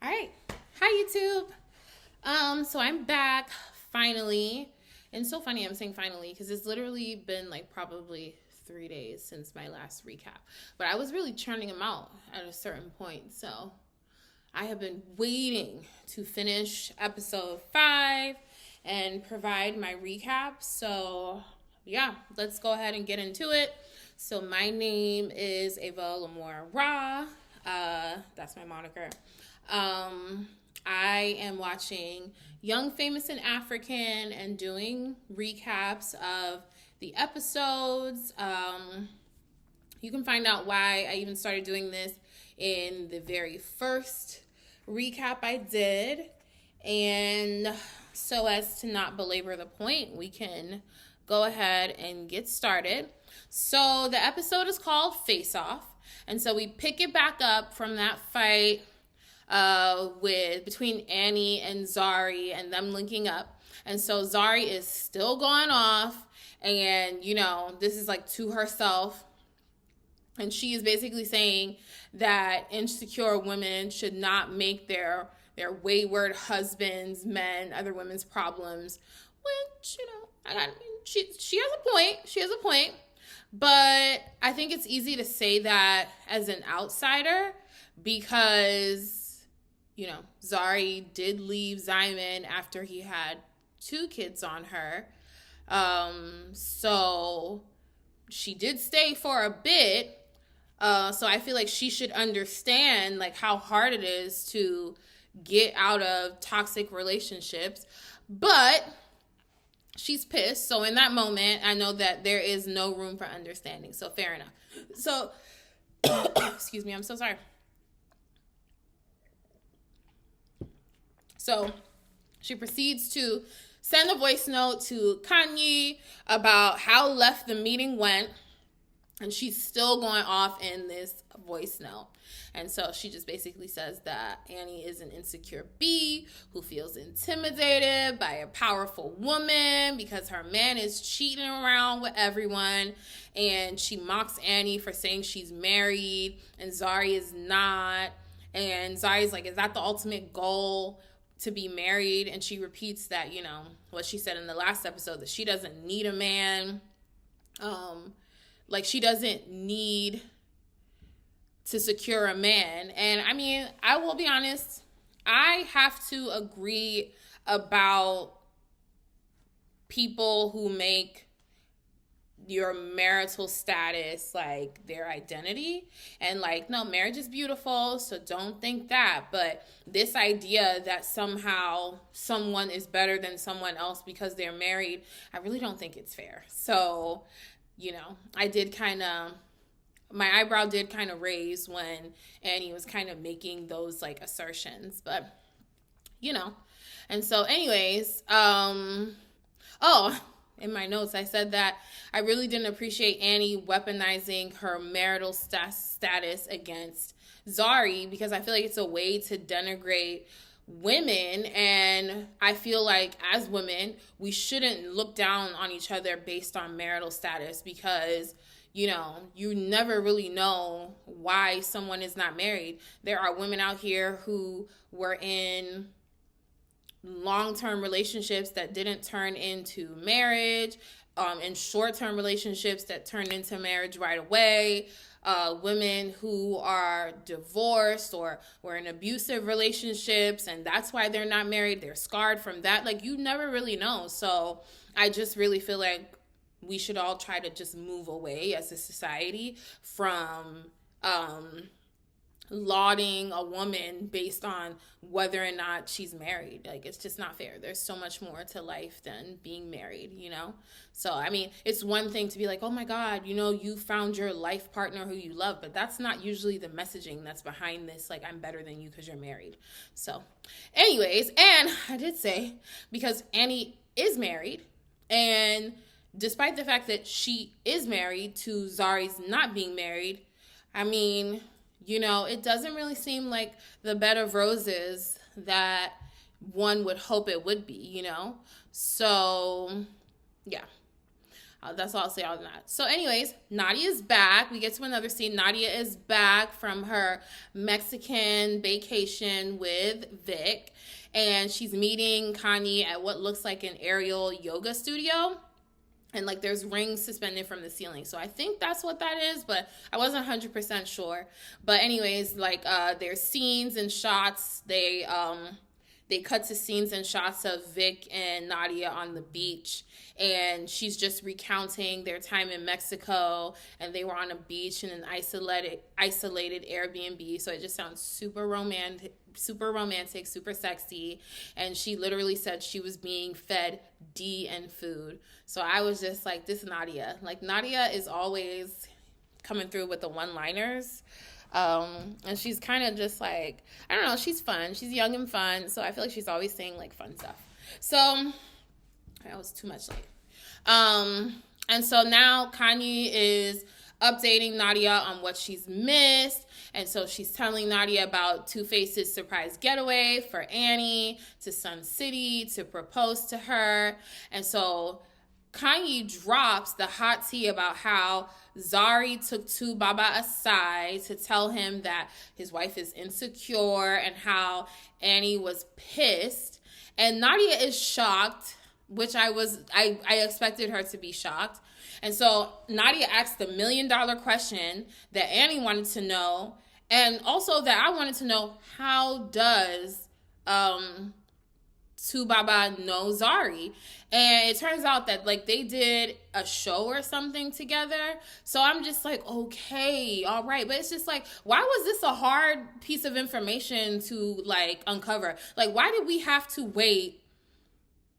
All right. Hi, YouTube. So I'm back finally. And so funny I'm saying finally because it's literally been like probably 3 days since my last recap. But I was really churning them out at a certain point. So I have been waiting to finish episode 5 and provide my recap. So yeah, let's go ahead and get into it. So my name is Ava Lamore Ra. That's my moniker. I am watching Young, Famous, and African and doing recaps of the episodes. You can find out why I even started doing this in the very first recap I did. And so as to not belabor the point, we can go ahead and get started. So the episode is called Faceoff. And so we pick it back up from that fight with between Annie and Zari and them linking up. And so Zari is still going off, and you know, this is like to herself. And she is basically saying that insecure women should not make their wayward husbands, men, other women's problems. Which, you know, she has a point. She has a point. But I think it's easy to say that as an outsider because, you know, Zari did leave Zyman after he had 2 kids on her. So she did stay for a bit. So I feel like she should understand like how hard it is to get out of toxic relationships. But she's pissed. So in that moment, I know that there is no room for understanding. So fair enough. So, excuse me, I'm so sorry. So she proceeds to send a voice note to Khanyi about how left the meeting went. And she's still going off in this voice note. And so she just basically says that Annie is an insecure bee who feels intimidated by a powerful woman because her man is cheating around with everyone. And she mocks Annie for saying she's married and Zari is not. And Zari's like, is that the ultimate goal, to be married? And she repeats that, you know, what she said in the last episode, that she doesn't need a man. Like, she doesn't need to secure a man. And I mean, I will be honest, I have to agree about people who make your marital status like their identity. And like, no, marriage is beautiful, so don't think that. But this idea that somehow someone is better than someone else because they're married, I really don't think it's fair. So, you know, my eyebrow did kind of raise when Annie was kind of making those like assertions, but you know. And so anyways, in my notes, I said that I really didn't appreciate Annie weaponizing her marital status against Zari because I feel like it's a way to denigrate women. And I feel like as women, we shouldn't look down on each other based on marital status because, you know, you never really know why someone is not married. There are women out here who were in long-term relationships that didn't turn into marriage, in short-term relationships that turned into marriage right away, women who are divorced or were in abusive relationships and that's why they're not married. They're scarred from that. Like, you never really know. So I just really feel like we should all try to just move away as a society from lauding a woman based on whether or not she's married. Like, it's just not fair. There's so much more to life than being married, you know? So, I mean, it's one thing to be like, oh my God, you know, you found your life partner who you love, but that's not usually the messaging that's behind this, like, I'm better than you because you're married. So, anyways, and I did say, because Annie is married, and despite the fact that she is married to Zari's not being married, I mean, you know, it doesn't really seem like the bed of roses that one would hope it would be, you know? So, yeah. That's all I'll say on that. So anyways, Nadia's back. We get to another scene. Nadia is back from her Mexican vacation with Vic, and she's meeting Khanyi at what looks like an aerial yoga studio. And like there's rings suspended from the ceiling. So I think that's what that is, but I wasn't 100% sure. But anyways, like there's scenes and shots. They cut to scenes and shots of Vic and Nadia on the beach, and she's just recounting their time in Mexico, and they were on a beach in an isolated Airbnb. So it just sounds super romantic, super sexy. And she literally said she was being fed D and food. So I was just like, this Nadia. Like, Nadia is always coming through with the one-liners. And she's kind of just like, I don't know, she's fun. She's young and fun. So I feel like she's always saying like fun stuff. So that was too much like. And so now Khanyi is updating Nadia on what she's missed. And so she's telling Nadia about Two-Face's surprise getaway for Annie to Sun City to propose to her. And so Khanyi drops the hot tea about how Zari took Tu Baba aside to tell him that his wife is insecure and how Annie was pissed. And Nadia is shocked, which I expected her to be shocked. And so Nadia asked the $1 million question that Annie wanted to know, and also that I wanted to know, how does Tu Baba know Zari? And it turns out that like they did a show or something together. So I'm just like, okay, all right. But it's just like, why was this a hard piece of information to like uncover? Like, why did we have to wait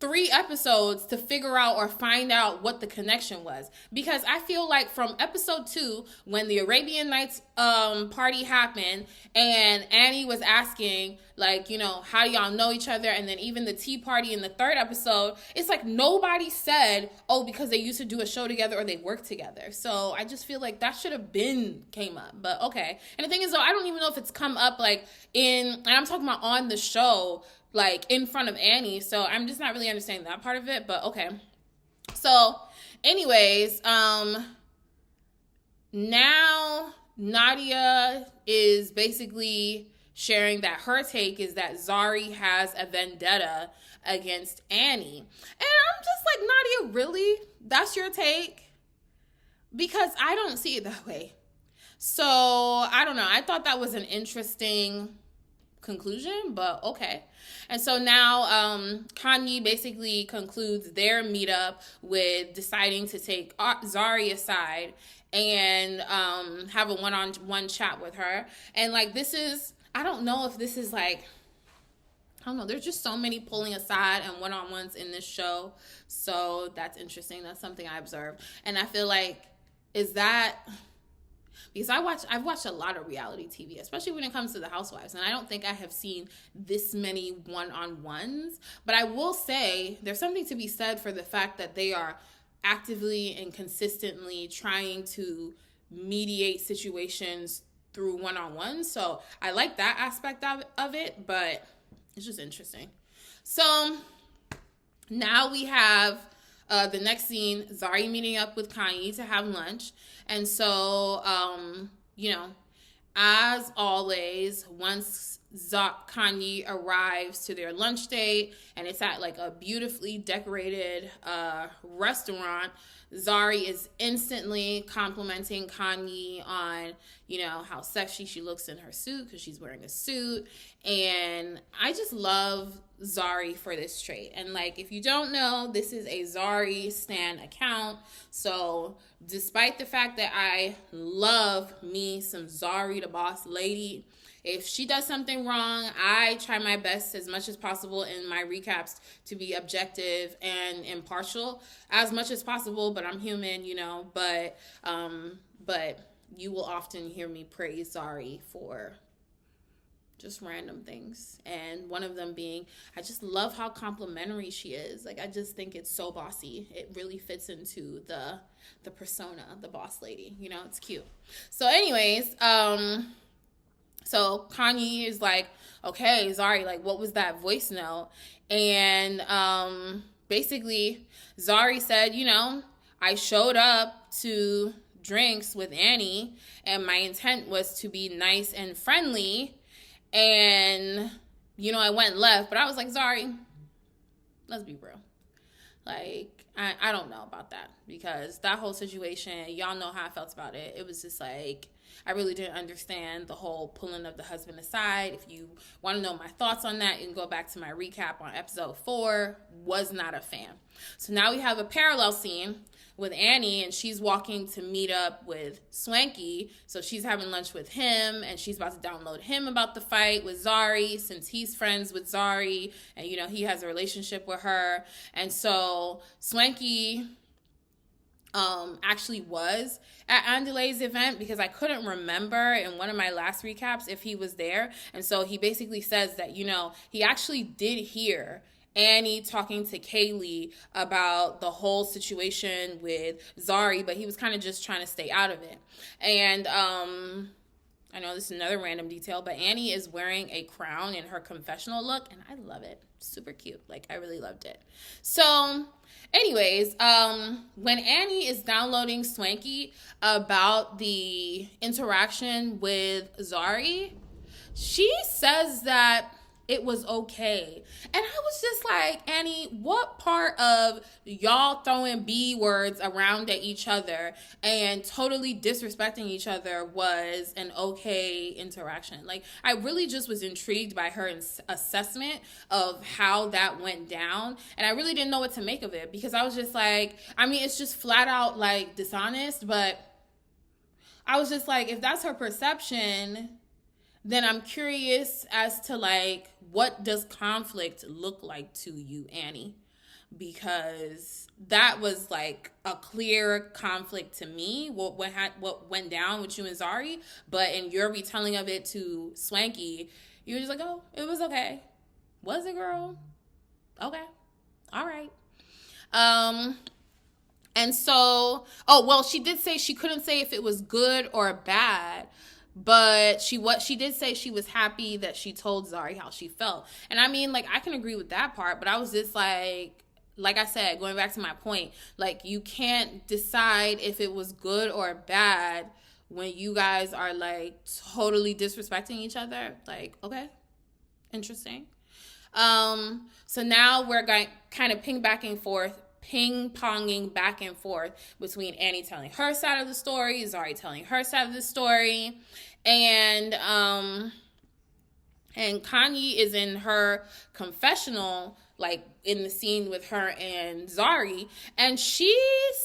3 episodes to figure out or find out what the connection was? Because I feel like from episode 2, when the Arabian Nights party happened and Annie was asking, like, you know, how do y'all know each other? And then even the tea party in the 3rd episode, it's like nobody said, oh, because they used to do a show together or they work together. So I just feel like that should have came up. But okay. And the thing is, though, I don't even know if it's come up like and I'm talking about on the show, like in front of Annie. So I'm just not really understanding that part of it, but okay. So anyways, now Nadia is basically sharing that her take is that Zari has a vendetta against Annie. And I'm just like, Nadia, really? That's your take? Because I don't see it that way. So I don't know. I thought that was an interesting conclusion, but okay. And so now Khanyi basically concludes their meetup with deciding to take Zari aside and have a one-on-one chat with her. And like, this is, I don't know if this is like, I don't know, there's just so many pulling aside and one-on-ones in this show. So that's interesting. That's something I observed. And I feel like, is that, because I've watched a lot of reality TV, especially when it comes to the housewives, and I don't think I have seen this many one-on-ones. But I will say there's something to be said for the fact that they are actively and consistently trying to mediate situations through one-on-one. So I like that aspect of it, but it's just interesting. So now we have the next scene, Zari meeting up with Khanyi to have lunch. And so, you know, as always, once Khanyi arrives to their lunch date and it's at like a beautifully decorated restaurant, Zari is instantly complimenting Khanyi on, you know, how sexy she looks in her suit because she's wearing a suit. And I just love Zari for this trait. And like, if you don't know, this is a Zari stan account. So despite the fact that I love me some Zari the boss lady, if she does something wrong, I try my best as much as possible in my recaps to be objective and impartial as much as possible, but I'm human, you know, but you will often hear me praise Zari for just random things. And one of them being, I just love how complimentary she is. Like, I just think it's so bossy. It really fits into the persona, the boss lady, you know, it's cute. So anyways, so Khanyi is like, okay, Zari, like, what was that voice note? And basically, Zari said, you know, I showed up to drinks with Annie, and my intent was to be nice and friendly, and, you know, I went left, but I was like, Zari, let's be real. Like, I don't know about that, because that whole situation, y'all know how I felt about it. It was just like, I really didn't understand the whole pulling of the husband aside. If you want to know my thoughts on that, you can go back to my recap on episode 4. Was not a fan. So now we have a parallel scene with Annie, and she's walking to meet up with Swanky. So she's having lunch with him, and she's about to download him about the fight with Zari, since he's friends with Zari, and, you know, he has a relationship with her. And so Swanky actually was at Andile's event, because I couldn't remember in one of my last recaps if he was there. And so he basically says that, you know, he actually did hear Annie talking to Kaylee about the whole situation with Zari, but he was kind of just trying to stay out of it. And I know this is another random detail, but Annie is wearing a crown in her confessional look, and I love it. Super cute. Like, I really loved it. So anyways, when Annie is downloading Swanky about the interaction with Zari, she says that it was okay. And I was just like, Annie, what part of y'all throwing B words around at each other and totally disrespecting each other was an okay interaction? Like, I really just was intrigued by her assessment of how that went down. And I really didn't know what to make of it, because I was just like, I mean, it's just flat out like dishonest, but I was just like, if that's her perception, then I'm curious as to, like, what does conflict look like to you, Annie? Because that was, like, a clear conflict to me, what went down with you and Zari. But in your retelling of it to Swanky, you were just like, oh, it was okay. Was it, girl? Okay. All right. And so, she did say she couldn't say if it was good or bad. But she did say she was happy that she told Zari how she felt. And I mean, like, I can agree with that part, but I was just like I said, going back to my point, like, you can't decide if it was good or bad when you guys are, like, totally disrespecting each other. Like, okay, interesting. So now we're going kind of ping-ponging back and forth between Annie telling her side of the story, Zari telling her side of the story, and Khanyi is in her confessional, like, in the scene with her and Zari, and she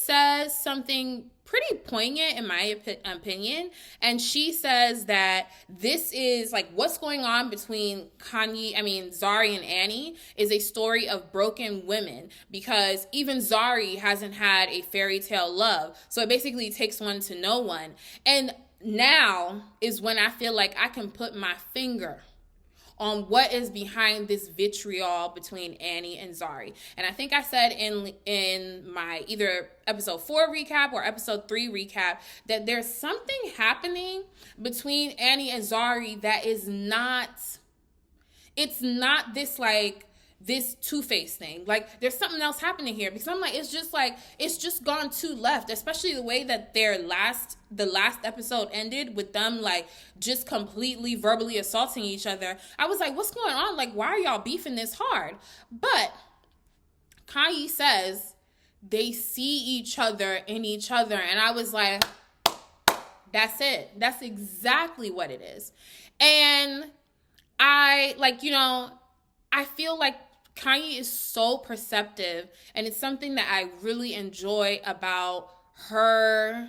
says something pretty poignant in my opinion, and she says that this is, like, what's going on between Zari and Annie is a story of broken women, because even Zari hasn't had a fairy tale love, so it basically takes one to know one. And now is when I feel like I can put my finger on what is behind this vitriol between Annie and Zari. And I think I said in my either episode 4 recap or episode 3 recap that there's something happening between Annie and Zari that is not, it's not this, like, this two-faced thing. Like, there's something else happening here, because I'm like, it's just gone too left, especially the way that the last episode ended with them, like, just completely verbally assaulting each other. I was like, what's going on? Like, why are y'all beefing this hard? But Khanyi says they see each other in each other, and I was like, that's it. That's exactly what it is. And I, like, you know, I feel like Khanyi is so perceptive, and it's something that I really enjoy about her,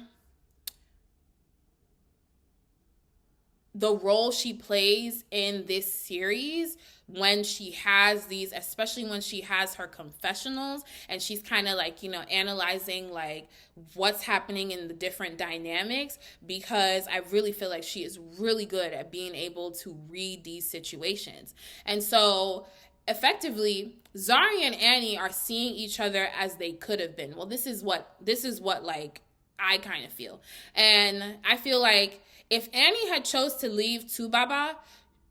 the role she plays in this series when she has these, especially when she has her confessionals and she's kind of, like, you know, analyzing, like, what's happening in the different dynamics, because I really feel like she is really good at being able to read these situations. And so effectively, Zari and Annie are seeing each other as they could have been. Well, this is what like, I kind of feel. And I feel like if Annie had chose to leave Tubaba,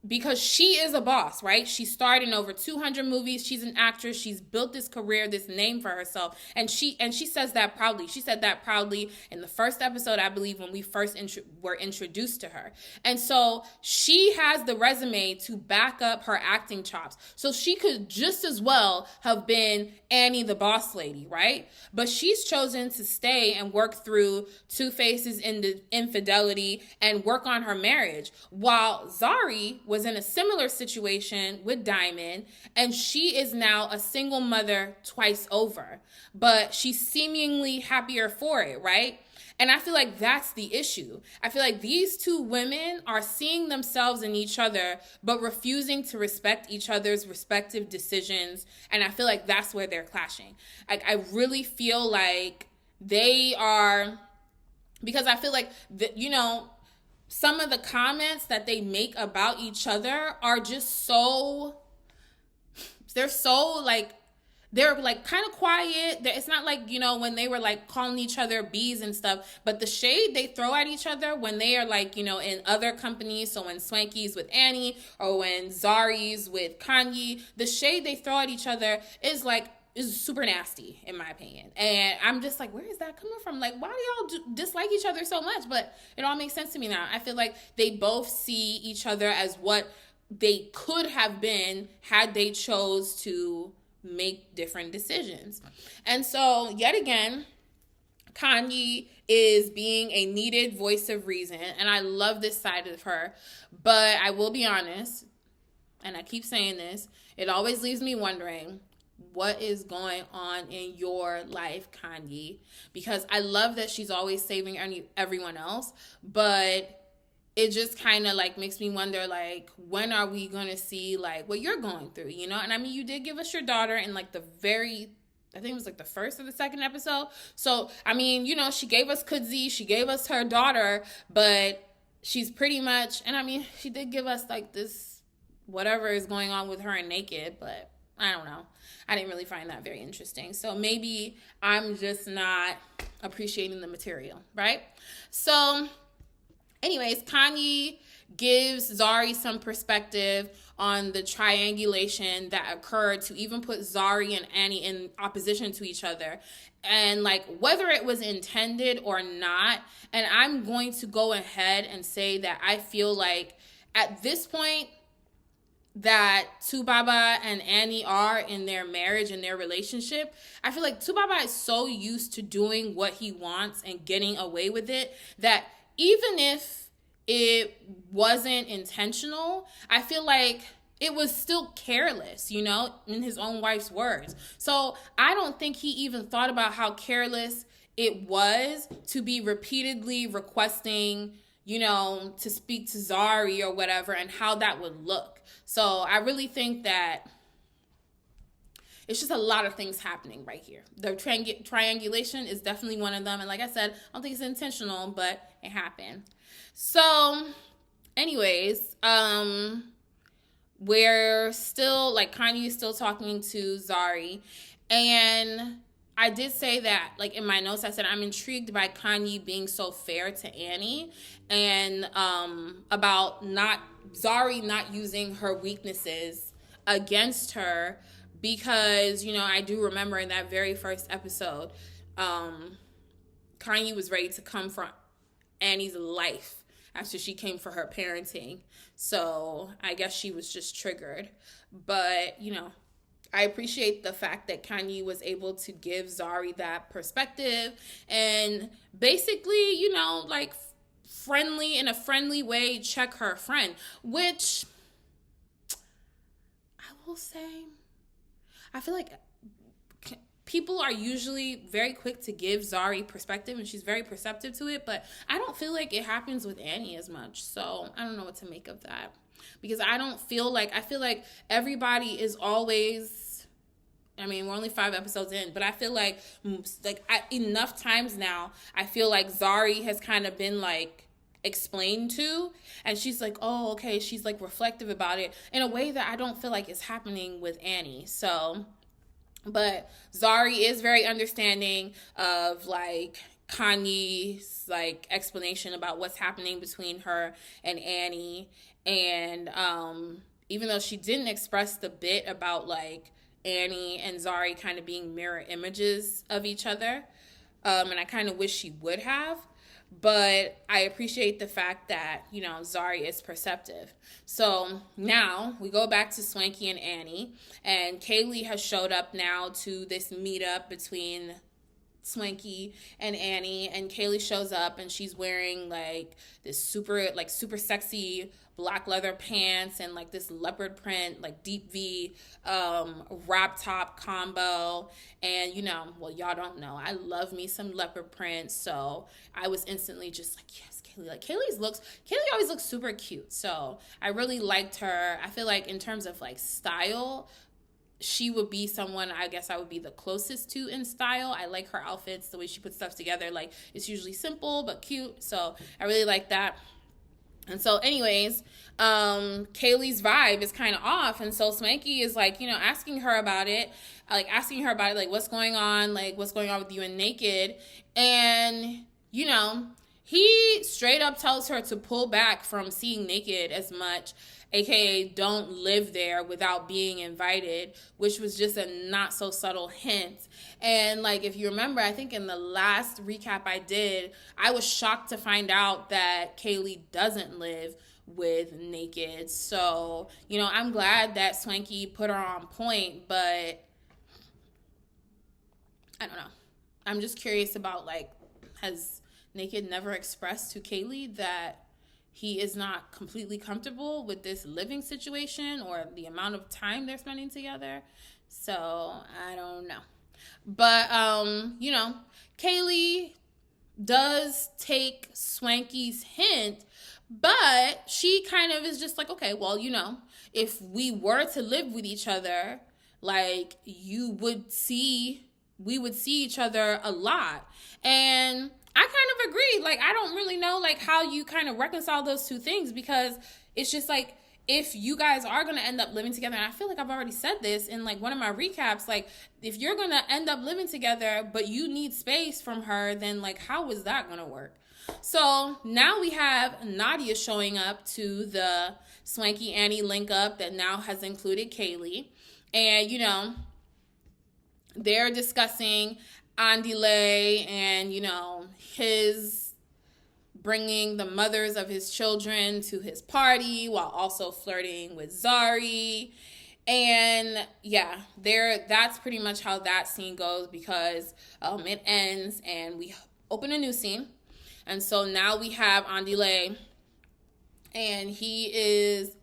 because she is a boss, right? She starred in over 200 movies. She's an actress. She's built this career, this name for herself, and she says that proudly. She said that proudly in the first episode, I believe, when we first were introduced to her. And so she has the resume to back up her acting chops. So she could just as well have been Annie the boss lady, right? But she's chosen to stay and work through Two-Face's infidelity and work on her marriage, while Zari was in a similar situation with Diamond, and she is now a single mother twice over, but she's seemingly happier for it, right? And I feel like that's the issue. I feel like these two women are seeing themselves in each other, but refusing to respect each other's respective decisions. And I feel like that's where they're clashing. Like, I really feel like they are, because I feel like, some of the comments that they make about each other are just they're kind of quiet. It's not like, when they were like calling each other bees and stuff, but the shade they throw at each other when they are like, in other companies. So when Swanky's with Annie or when Zari's with Khanyi, the shade they throw at each other is super nasty, in my opinion. And I'm just like, where is that coming from? Like, why do y'all dislike each other so much? But it all makes sense to me now. I feel like they both see each other as what they could have been had they chose to make different decisions. And so, yet again, Khanyi is being a needed voice of reason, and I love this side of her. But I will be honest, and I keep saying this, it always leaves me wondering, what is going on in your life, Khanyi? Because I love that she's always saving everyone else, but it just kind of makes me wonder, when are we going to see what you're going through, And I mean, you did give us your daughter in I think it was the first or the second episode. So, I mean, she gave us Kudzi, she gave us her daughter, but she's pretty much, and I mean, she did give us this, whatever is going on with her and Naked, but I don't know. I didn't really find that very interesting. So maybe I'm just not appreciating the material, right? So anyways, Khanyi gives Zari some perspective on the triangulation that occurred to even put Zari and Annie in opposition to each other, and whether it was intended or not. And I'm going to go ahead and say that I feel like at this point that Tubaba and Annie are in their marriage and their relationship, I feel like Tubaba is so used to doing what he wants and getting away with it that even if it wasn't intentional, I feel like it was still careless, in his own wife's words. So I don't think he even thought about how careless it was to be repeatedly requesting, to speak to Zari or whatever, and how that would look. So I really think that it's just a lot of things happening right here. The triangulation is definitely one of them. And like I said, I don't think it's intentional, but it happened. So anyways, we're still, Khanyi is still talking to Zari. And I did say that, in my notes, I said I'm intrigued by Khanyi being so fair to Annie, and about Zari not using her weaknesses against her, because, I do remember in that very first episode, Khanyi was ready to come for Annie's life after she came for her parenting. So I guess she was just triggered. But, I appreciate the fact that Khanyi was able to give Zari that perspective and basically, in a friendly way, check her friend, which I will say, I feel like people are usually very quick to give Zari perspective, and she's very perceptive to it, but I don't feel like it happens with Annie as much. So I don't know what to make of that, because I feel like everybody is always, I mean, we're only 5 episodes in, but I feel like enough times now, I feel like Zari has kind of been explained to, and she's like, oh, okay, she's reflective about it in a way that I don't feel like is happening with Annie. So, but Zari is very understanding of Khanyi's explanation about what's happening between her and Annie. And even though she didn't express the bit about like Annie and Zari kind of being mirror images of each other, and I kind of wish she would have, but I appreciate the fact that, you know, Zari is perceptive. So now we go back to Swanky and Annie, and Kaylee has showed up now to this meetup between Swanky and Annie, and Kaylee shows up and she's wearing like this super sexy black leather pants and like this leopard print like deep V wrap top combo. And you know, well, y'all don't know, I love me some leopard print, so I was instantly just like, yes, Kaylee. Like Kaylee always looks super cute, so I really liked her. I feel like in terms of like style, she would be someone I guess I would be the closest to in style. I like her outfits, the way she puts stuff together. Like, it's usually simple but cute, so I really like that. And so anyways, Kaylee's vibe is kind of off, and so Swanky is like, you know, asking her about it, like what's going on with you and Naked. And you know, he straight up tells her to pull back from seeing Naked as much, aka don't live there without being invited, which was just a not so subtle hint. And like, if you remember, I think in the last recap I did, I was shocked to find out that Kaylee doesn't live with Naked. So, you know, I'm glad that Swanky put her on point, but I don't know. I'm just curious about, like, has Naked never expressed to Kaylee that he is not completely comfortable with this living situation or the amount of time they're spending together? So I don't know. But, you know, Kaylee does take Swanky's hint, but she kind of is just like, okay, well, you know, if we were to live with each other, like, we would see each other a lot. And I kind of agree. Like, I don't really know, like, how you kind of reconcile those two things, because it's just like, if you guys are going to end up living together, and I feel like I've already said this in like one of my recaps, like, if you're going to end up living together, but you need space from her, then like, how is that going to work? So now we have Nadia showing up to the Swanky Annie link up that now has included Kaylee. And, you know, they're discussing Andile and, you know, his bringing the mothers of his children to his party while also flirting with Zari. And yeah, that's pretty much how that scene goes, because it ends and we open a new scene. And so now we have Andile, and he is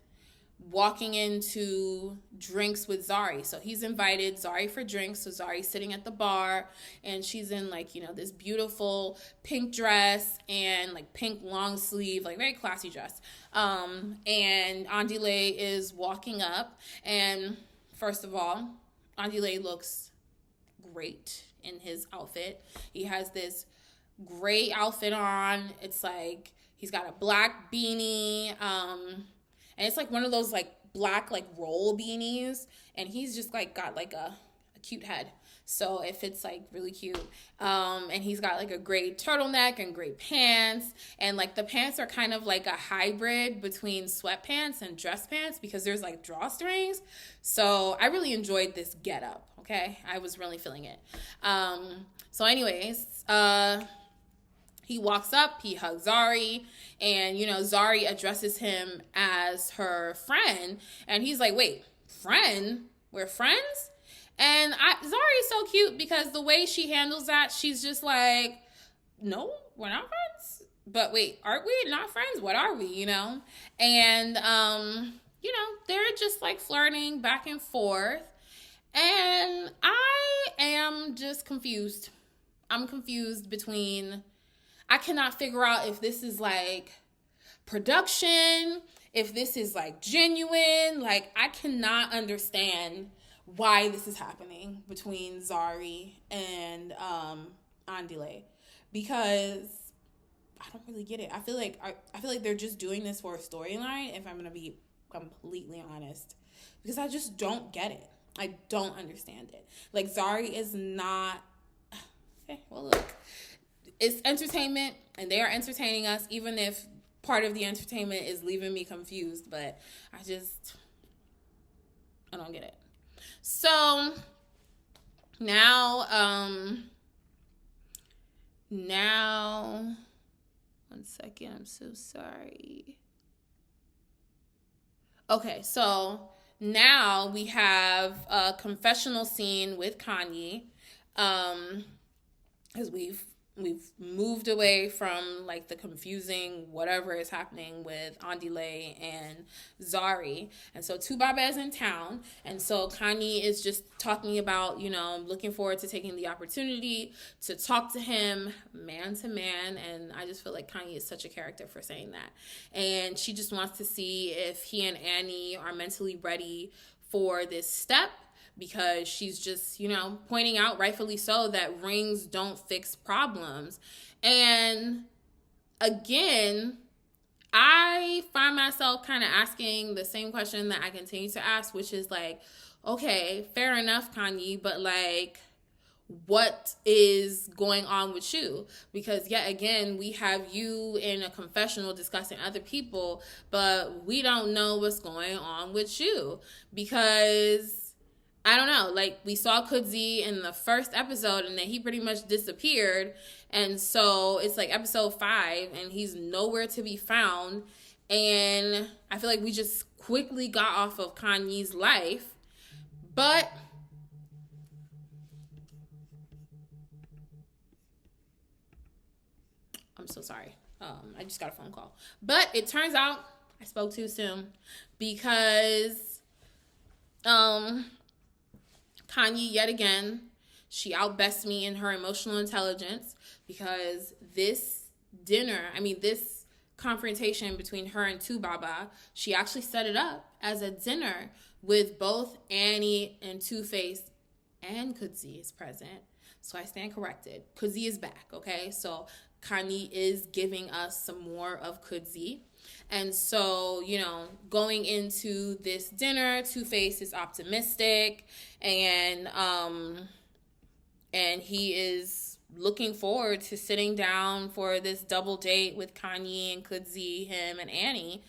walking into drinks with Zari. So he's invited Zari for drinks. So Zari's sitting at the bar, and she's in like, you know, this beautiful pink dress and like pink long sleeve, like very classy dress. And Andile is walking up, and first of all, Andile looks great in his outfit. He has this gray outfit on. It's like he's got a black beanie, and it's like one of those like black like roll beanies, and he's just like got like a cute head, so it fits like really cute. And he's got like a gray turtleneck and gray pants, and like the pants are kind of like a hybrid between sweatpants and dress pants, because there's like drawstrings. So I really enjoyed this getup. Okay, I was really feeling it. So anyways, he walks up, he hugs Zari, and, you know, Zari addresses him as her friend, and he's like, wait, friend? We're friends? And Zari is so cute, because the way she handles that, she's just like, no, we're not friends. But wait, aren't we not friends? What are we, you know? And, you know, they're just like flirting back and forth, and I am just confused. I'm confused between... I cannot figure out if this is like production, if this is like genuine. Like, I cannot understand why this is happening between Zari and Andile, because I don't really get it. I feel like they're just doing this for a storyline, if I'm gonna be completely honest, because I just don't get it. I don't understand it. Like, Zari is not... Okay, well, look. It's entertainment, and they are entertaining us, even if part of the entertainment is leaving me confused, but I don't get it. So now, one second, I'm so sorry. Okay, so now we have a confessional scene with Khanyi, because we've moved away from like the confusing whatever is happening with Andile and Zari. And so Tubaba is in town. And so Khanyi is just talking about, looking forward to taking the opportunity to talk to him man to man. And I just feel like Khanyi is such a character for saying that. And she just wants to see if he and Annie are mentally ready for this step, because she's just, pointing out, rightfully so, that rings don't fix problems. And again, I find myself kind of asking the same question that I continue to ask, which is like, okay, fair enough, Khanyi, but like, what is going on with you? Because yet again, we have you in a confessional discussing other people, but we don't know what's going on with you. Because I don't know, like we saw Kudzi in the first episode and then he pretty much disappeared. And so it's like episode 5 and he's nowhere to be found. And I feel like we just quickly got off of Khanyi's life. But I'm so sorry. I just got a phone call. But it turns out I spoke too soon, because Khanyi, yet again, she outbests me in her emotional intelligence, because this confrontation between her and Tubaba, she actually set it up as a dinner with both Annie and Two-Face, and Kudzi is present. So I stand corrected. Kudzi is back, okay? So Khanyi is giving us some more of Kudzi. And so, going into this dinner, Two-Face is optimistic, and he is looking forward to sitting down for this double date with Khanyi and Kudzi, him and Annie.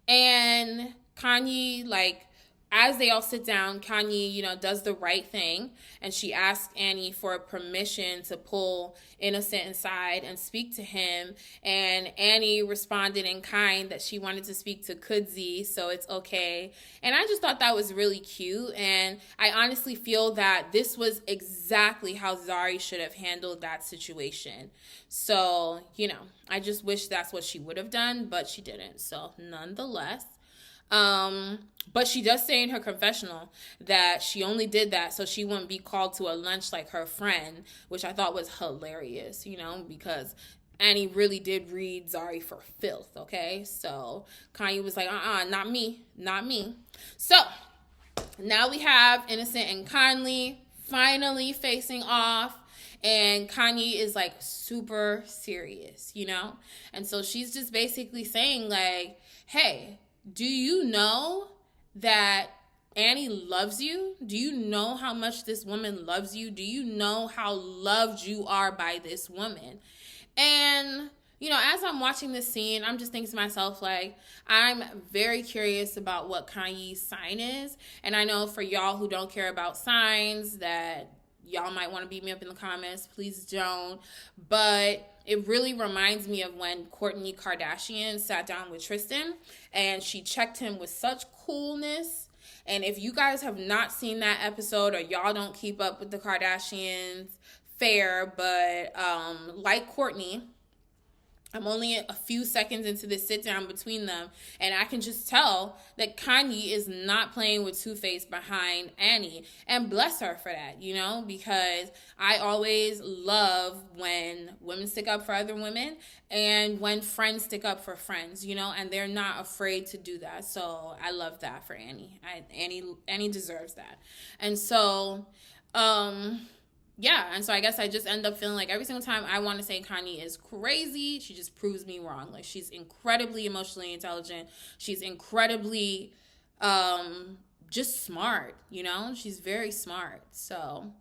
And Khanyi, as they all sit down, Khanyi, does the right thing, and she asks Annie for permission to pull Innocent inside and speak to him, and Annie responded in kind that she wanted to speak to Kudzi, so it's okay. And I just thought that was really cute, and I honestly feel that this was exactly how Zari should have handled that situation. So, I just wish that's what she would have done, but she didn't. So, nonetheless, but she does say in her confessional that she only did that so she wouldn't be called to a lunch like her friend, which I thought was hilarious, because Annie really did read Zari for filth, okay? So Khanyi was like, not me. So now we have Innocent and Khanyi finally facing off. And Khanyi is super serious, And so she's just basically saying hey, do you know that Annie loves you? Do you know how much this woman loves you? Do you know how loved you are by this woman? And, as I'm watching this scene, I'm just thinking to myself, I'm very curious about what Kanye's sign is. And I know for y'all who don't care about signs that y'all might want to beat me up in the comments. Please don't. But it really reminds me of when Kourtney Kardashian sat down with Tristan and she checked him with such coolness. And if you guys have not seen that episode or y'all don't keep up with the Kardashians, fair. But like Kourtney, I'm only a few seconds into this sit down between them, and I can just tell that Khanyi is not playing with Two-Face behind Annie. And bless her for that, because I always love when women stick up for other women and when friends stick up for friends, and they're not afraid to do that. So I love that for Annie. Annie deserves that. And so, yeah, and so I guess I just end up feeling like every single time I want to say Khanyi is crazy, she just proves me wrong. She's incredibly emotionally intelligent. She's incredibly just smart, She's very smart. So,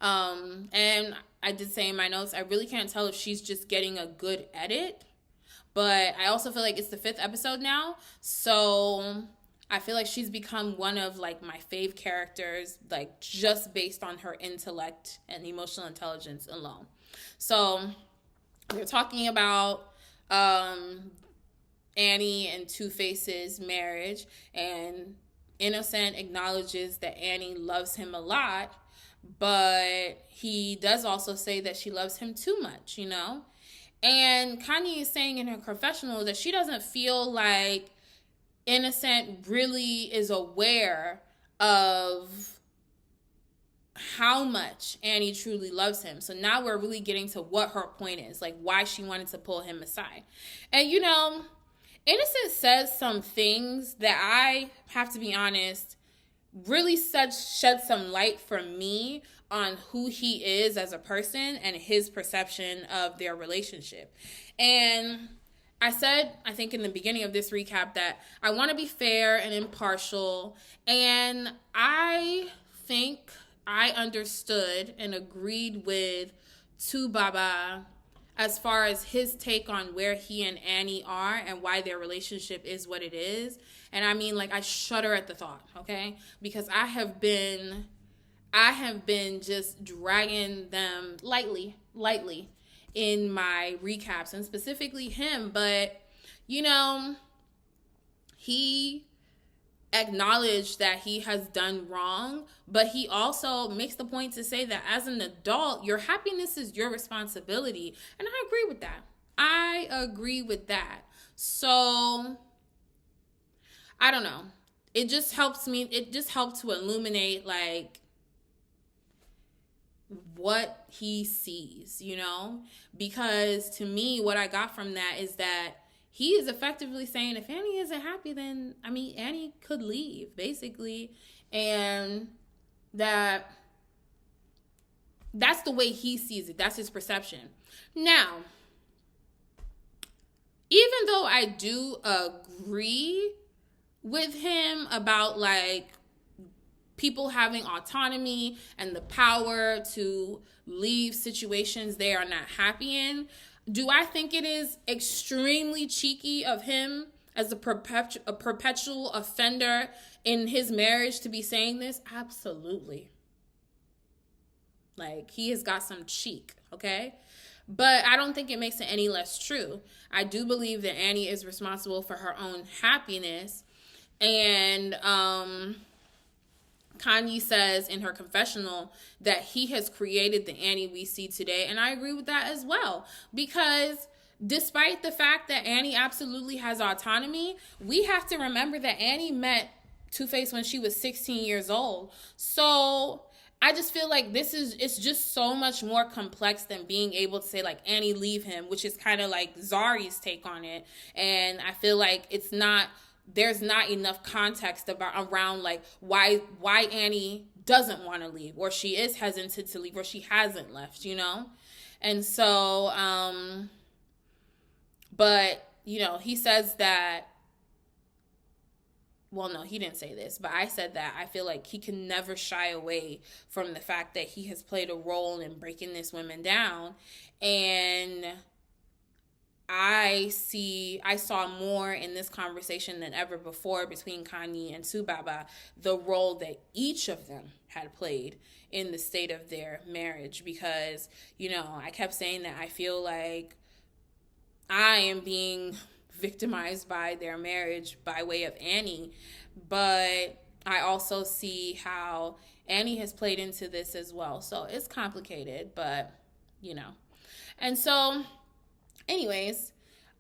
and I did say in my notes, I really can't tell if she's just getting a good edit But I also feel like it's the 5th episode now. So I feel like she's become one of like my fave characters, like just based on her intellect and emotional intelligence alone. So we're talking about Annie and Two-Face's marriage, and Innocent acknowledges that Annie loves him a lot, but he does also say that she loves him too much, you know? And Khanyi is saying in her confessional that she doesn't feel like Innocent really is aware of how much Annie truly loves him. So now we're really getting to what her point is, like why she wanted to pull him aside. And, you know, Innocent says some things that I have to be honest, really shed some light for me on who he is as a person and his perception of their relationship. And I said, I think in the beginning of this recap, that I want to be fair and impartial. And I think I understood and agreed with Baba as far as his take on where he and Annie are and why their relationship is what it is. And I mean, like, I shudder at the thought, okay? Because I have been just dragging them lightly in my recaps, and specifically him. But, you know, he acknowledged that he has done wrong, but he also makes the point to say that as an adult, your happiness is your responsibility. And I agree with that. So, I don't know. It just helped to illuminate, like, what he sees, you know? Because to me, what I got from that is that he is effectively saying if Annie isn't happy, then, I mean, Annie could leave, basically. And that's the way he sees it. That's his perception. Now, even though I do agree with him about, like, people having autonomy and the power to leave situations they are not happy in, do I think it is extremely cheeky of him as a perpetual offender in his marriage to be saying this? Absolutely. Like, he has got some cheek, okay? But I don't think it makes it any less true. I do believe that Annie is responsible for her own happiness. And Khanyi says in her confessional that he has created the Annie we see today. And I agree with that as well. Because despite the fact that Annie absolutely has autonomy, we have to remember that Annie met Two-Face when she was 16 years old. So I just feel like it's just so much more complex than being able to say, like, Annie, leave him, which is kind of like Zari's take on it. And I feel like there's not enough context around like why Annie doesn't want to leave, or she is hesitant to leave, or she hasn't left, you know? And so, but, you know, he says that, well, no, he didn't say this, but I said that I feel like he can never shy away from the fact that he has played a role in breaking this woman down. And I saw more in this conversation than ever before between Khanyi and Subaba, the role that each of them had played in the state of their marriage. Because, you know, I kept saying that I feel like I am being victimized by their marriage by way of Annie, but I also see how Annie has played into this as well. So it's complicated, but, you know. And so, anyways,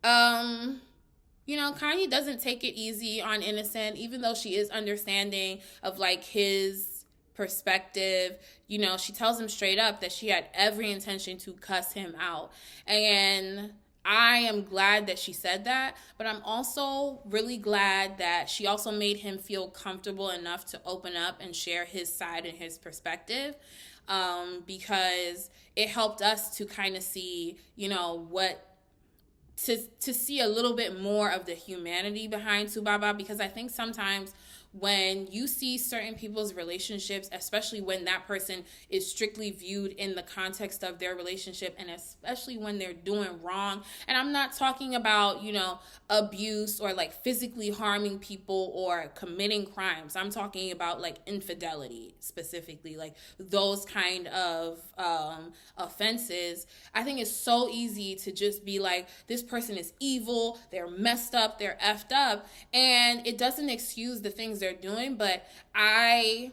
you know, Khanyi doesn't take it easy on Innocent, even though she is understanding of, like, his perspective. You know, she tells him straight up that she had every intention to cuss him out. And I am glad that she said that, but I'm also really glad that she also made him feel comfortable enough to open up and share his side and his perspective, because it helped us to kind of see, you know, to see a little bit more of the humanity behind Subaba, because I think sometimes when you see certain people's relationships, especially when that person is strictly viewed in the context of their relationship, and especially when they're doing wrong. And I'm not talking about, abuse or like physically harming people or committing crimes. I'm talking about like infidelity specifically, like those kind of offenses. I think it's so easy to just be like, this person is evil, they're messed up, they're effed up, and it doesn't excuse the things they're doing. But I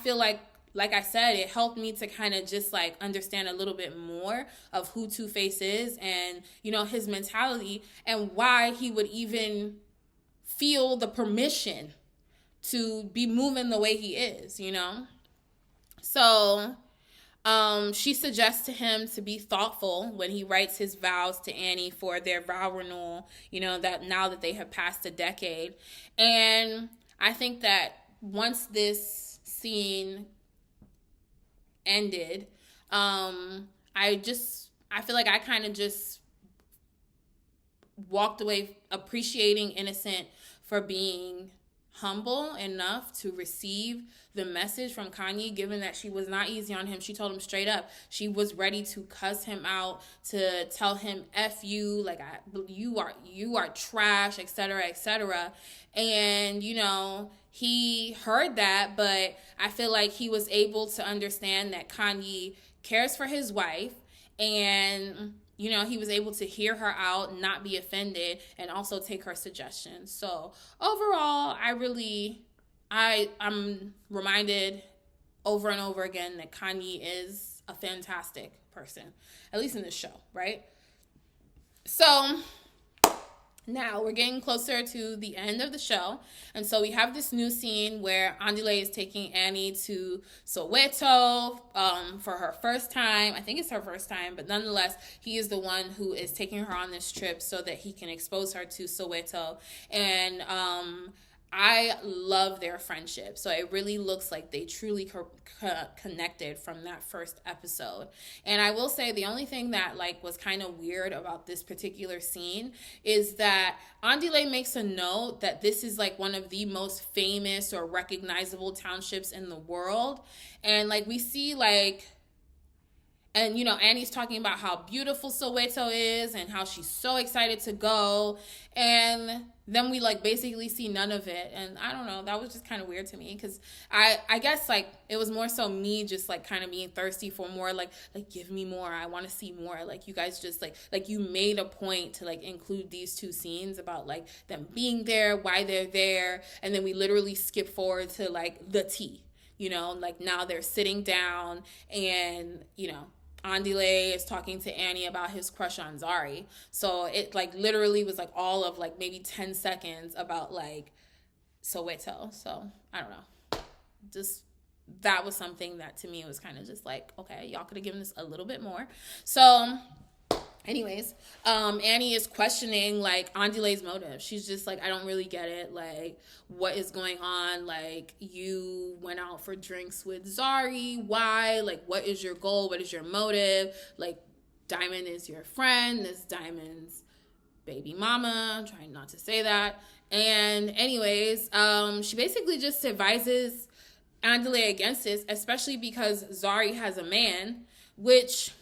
feel like I said, it helped me to kind of just like understand a little bit more of who Two-Face is and, his mentality and why he would even feel the permission to be moving the way he is, So she suggests to him to be thoughtful when he writes his vows to Annie for their vow renewal, that now that they have passed a decade. And I think that once this scene ended, I feel like I kind of just walked away appreciating Innocent for being humble enough to receive the message from Khanyi, given that she was not easy on him. She told him straight up she was ready to cuss him out, to tell him F you, like you are trash, etc., etc. And he heard that, but I feel like he was able to understand that Khanyi cares for his wife, and he was able to hear her out, not be offended, and also take her suggestions. So overall, I'm reminded over and over again that Khanyi is a fantastic person, at least in this show, right? So now we're getting closer to the end of the show. And so we have this new scene where Andile is taking Annie to Soweto for her first time. I think it's her first time, but nonetheless, he is the one who is taking her on this trip so that he can expose her to Soweto. And I love their friendship. So it really looks like they truly connected from that first episode. And I will say the only thing that was kind of weird about this particular scene is that Andile makes a note that this is one of the most famous or recognizable townships in the world. And we see and, Annie's talking about how beautiful Soweto is and how she's so excited to go. And then we, basically see none of it. And I don't know, that was just kind of weird to me because I guess, it was more so me just, kind of being thirsty for more, give me more. I want to see more. You guys just, you made a point to, include these two scenes about, them being there, why they're there. And then we literally skip forward to, the tea. Now they're sitting down and, Andile is talking to Annie about his crush on Zari. So it literally was all of maybe 10 seconds about Soweto. So I don't know. Just that was something that to me was kind of just okay, y'all could have given this a little bit more. So anyways, Annie is questioning Andile's motive. She's just I don't really get it. What is going on? You went out for drinks with Zari. Why? What is your goal? What is your motive? Diamond is your friend. This Diamond's baby mama. I'm trying not to say that. And anyways, she basically just advises Andile against this, especially because Zari has a man, which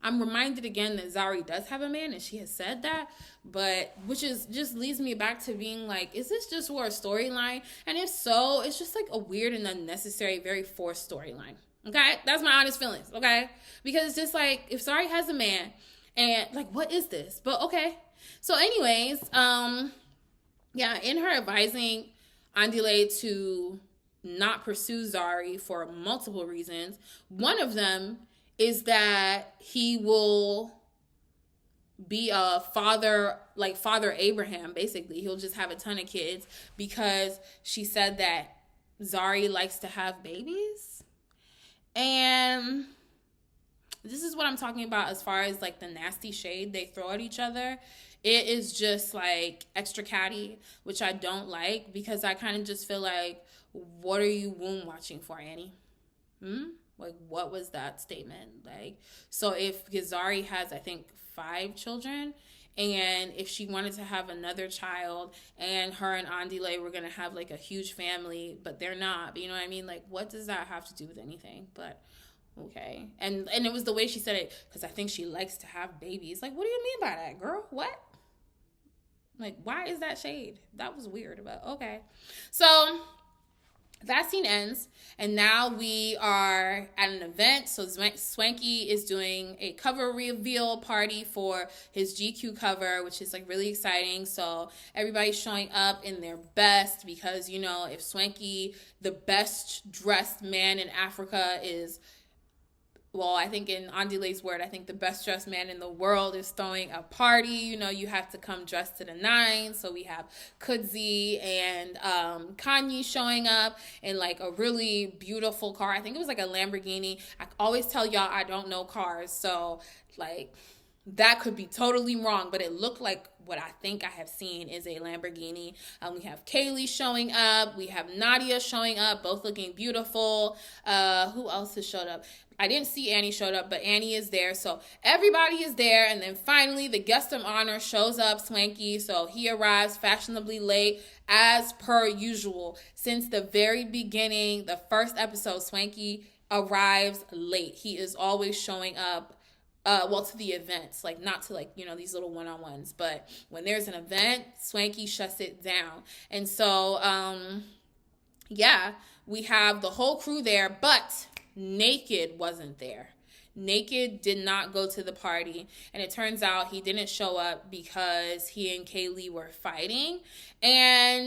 I'm reminded again that Zari does have a man, and she has said that, but which is just leads me back to being is this just for a storyline? And if so, it's just a weird and unnecessary, very forced storyline. Okay, that's my honest feelings. Okay, because it's just if Zari has a man, and what is this? But okay. So, anyways, in her advising Andile to not pursue Zari for multiple reasons, one of them is that he will be a father, Father Abraham, basically. He'll just have a ton of kids because she said that Zari likes to have babies. And this is what I'm talking about as far as the nasty shade they throw at each other. It is just extra catty, which I don't like because I kind of just feel what are you womb watching for, Annie? What was that statement? So if Zari has, I think, 5 children, and if she wanted to have another child, and her and Andile were going to have like a huge family, but they're not. You know what I mean? Like, what does that have to do with anything? But okay. And it was the way she said it, because I think she likes to have babies. Like, what do you mean by that, girl? What? Like, why is that shade? That was weird, but okay. So that scene ends, and now we are at an event. So Swanky is doing a cover reveal party for his GQ cover, which is like really exciting. So everybody's showing up in their best, because, you know, if Swanky, the best dressed man in Africa, is, well, I think in Andile's word, I think the best dressed man in the world is throwing a party. You know, you have to come dressed to the nines. So we have Kudzi and Khanyi showing up in like a really beautiful car. I think it was like a Lamborghini. I always tell y'all I don't know cars. So like that could be totally wrong, but it looked like what I think I have seen is a Lamborghini. We have Kaylee showing up. We have Nadia showing up, both looking beautiful. Who else has showed up? I didn't see Annie showed up, but Annie is there. So everybody is there. And then finally, the guest of honor shows up, Swanky. So he arrives fashionably late, as per usual. Since the very beginning, the first episode, Swanky arrives late. He is always showing up. To the events, like not to like, you know, these little one-on-ones, but when there's an event, Swanky shuts it down. And so, we have the whole crew there, but Naked wasn't there. Naked did not go to the party, and it turns out he didn't show up because he and Kaylee were fighting. And,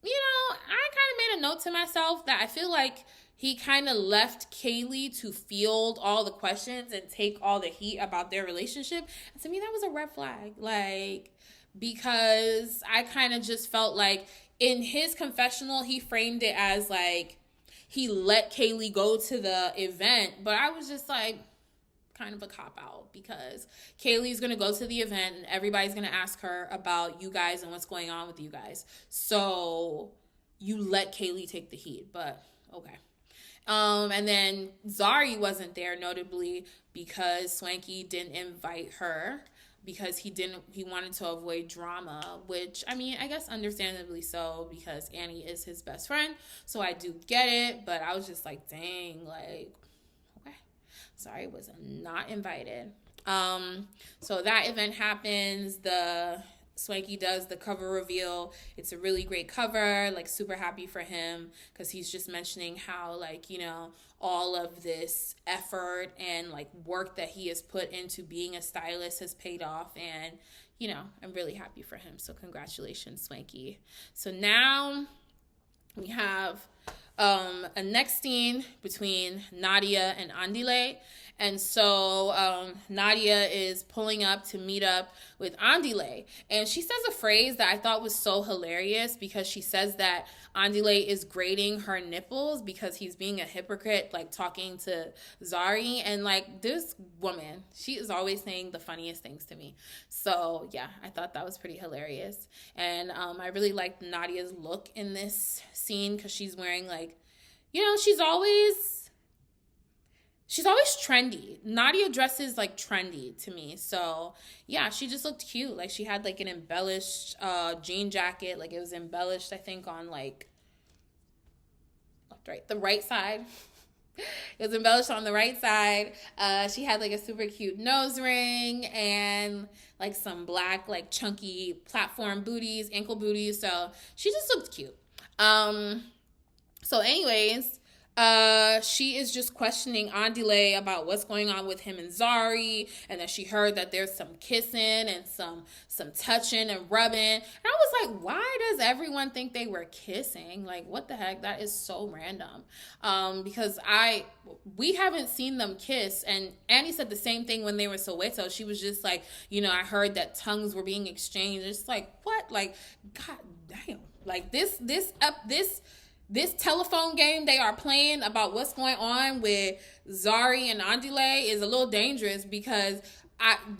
you know, I kind of made a note to myself that I feel like he kind of left Kaylee to field all the questions and take all the heat about their relationship. And to me, that was a red flag. Like, because I kind of just felt like in his confessional, he framed it as like he let Kaylee go to the event. But I was just like, kind of a cop-out, because Kaylee's going to go to the event and everybody's going to ask her about you guys and what's going on with you guys. So you let Kaylee take the heat, but okay. And then Zari wasn't there, notably because Swanky didn't invite her, because he wanted to avoid drama, which, I mean, I guess understandably so, because Annie is his best friend, so I do get it, but I was just like, dang, like, okay, Zari was not invited. So that event happens, Swanky does the cover reveal. It's a really great cover, like super happy for him, because he's just mentioning how, like, you know, all of this effort and like work that he has put into being a stylist has paid off, and, you know, I'm really happy for him. So congratulations, Swanky. So now we have a next scene between Nadia and Andile. And so Nadia is pulling up to meet up with Andile. And she says a phrase that I thought was so hilarious, because she says that Andile is grading her nipples because he's being a hypocrite, like talking to Zari. And like, this woman, she is always saying the funniest things to me. So yeah, I thought that was pretty hilarious. And I really liked Nadia's look in this scene, because she's wearing like, you know, she's always trendy. Nadia dresses like trendy to me. So yeah, she just looked cute. Like she had like an embellished jean jacket. Like it was embellished, I think, on like the right side. It was embellished on the right side. She had like a super cute nose ring and like some black, like chunky platform booties, ankle booties. So she just looked cute. So anyways, she is just questioning Andile about what's going on with him and Zari, and that she heard that there's some kissing and some touching and rubbing. And I was like, why does everyone think they were kissing? Like, what the heck? That is so random. Because we haven't seen them kiss, and Annie said the same thing when they were Soweto. She was just like, you know, I heard that tongues were being exchanged. It's like, what? Like, god damn. Like this telephone game they are playing about what's going on with Zari and Andile is a little dangerous, because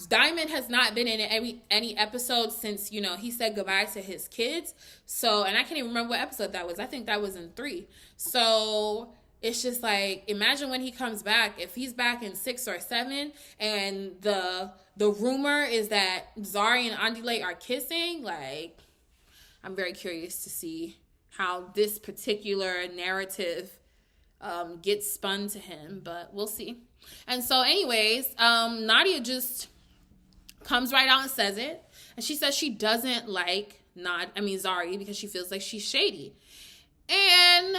Diamond has not been in any episode since, you know, he said goodbye to his kids. So, and I can't even remember what episode that was. I think that was in 3. So it's just like, imagine when he comes back, if he's back in 6 or 7 and the rumor is that Zari and Andile are kissing, like, I'm very curious to see how this particular narrative gets spun to him, but we'll see. And so anyways, Nadia just comes right out and says it. And she says she doesn't like Zari because she feels like she's shady. And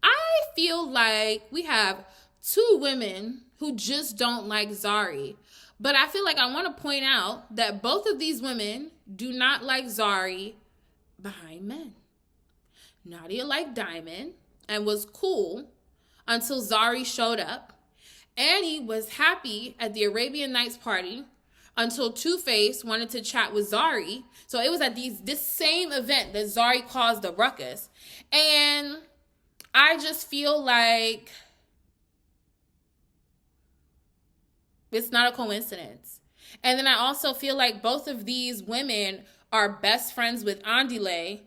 I feel like we have 2 women who just don't like Zari. But I feel like I want to point out that both of these women do not like Zari behind men. Nadia liked Diamond and was cool until Zari showed up. Annie was happy at the Arabian Nights party until Two-Face wanted to chat with Zari. So it was at this same event that Zari caused the ruckus. And I just feel like it's not a coincidence. And then I also feel like both of these women are best friends with Andile,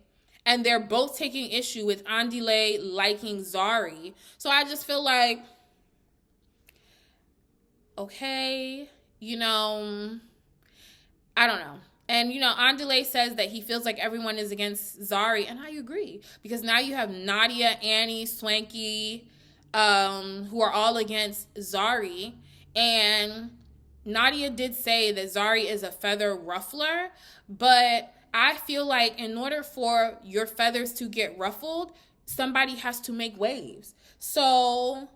and they're both taking issue with Andile liking Zari. So I just feel like, okay, I don't know. And, Andile says that he feels like everyone is against Zari, and I agree. Because now you have Nadia, Annie, Swanky, who are all against Zari. And Nadia did say that Zari is a feather ruffler, but I feel like in order for your feathers to get ruffled, somebody has to make waves. So